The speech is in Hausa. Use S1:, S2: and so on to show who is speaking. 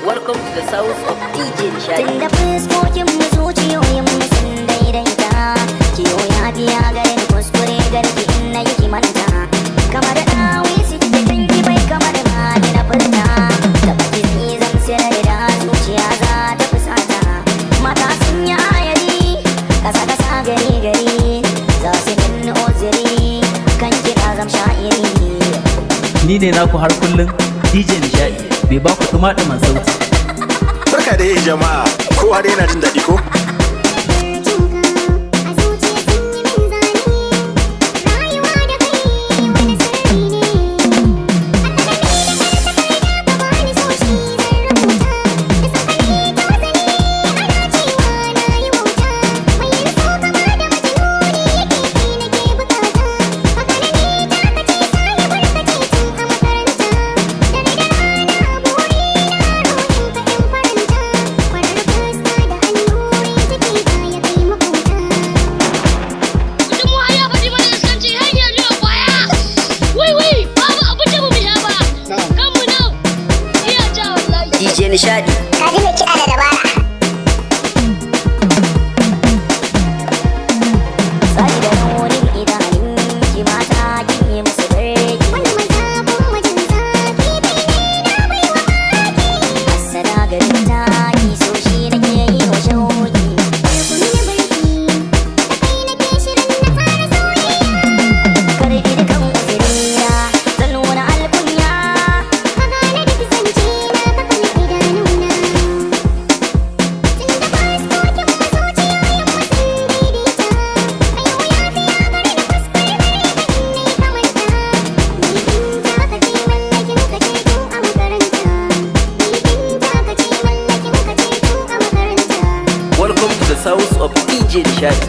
S1: Welcome to the sounds of DJ Nishadi.
S2: Tunda fuskokin mu zuciyoyin mu sun daidaita, kiyo ya biya gare ni kuskure garki in na yi kimanta. Kamar dawi su da kanki bai kamar ma ni na furta. Da baki ni zan sayar da zuciya za ta fusata. Mata sun yi ayari, kasa kasa gari gari, za su min oziri, kan kira zam sha'iri.
S3: Ni ne naku har kullum DJ Nishadi, bai ba ku tumaɗuman sauti.
S4: Barka da yin jama'a, kowa dai yana jin daɗi ko?
S1: DJ Nishadi.
S2: Kaji mai kiɗa da dabara. Tsari da raunin idanun ki mata kin yi musu birki. Wani mazafin majin zafi kai ne na bai wa maki. Hassada garin ta ki so shi nake yi wa shauki. Barkun ya barki, da kai nake shirin na fara soyayya. Karbi da kan uzurina, zan nuna alkunya. Ka gane duk zance na ka kalli idanuna. Tunda fuskokin mu zuciyoyin mu sun daidaita. Ayo ya fiya gare ni kuskure gare ka in na yi kamanta. Ni binta ka ce mallakin ka ce tun a makaranta. Ni binta ka ce mallakin ka ce tun a makaranta.
S1: Welcome to the sounds of DJ Nishadi.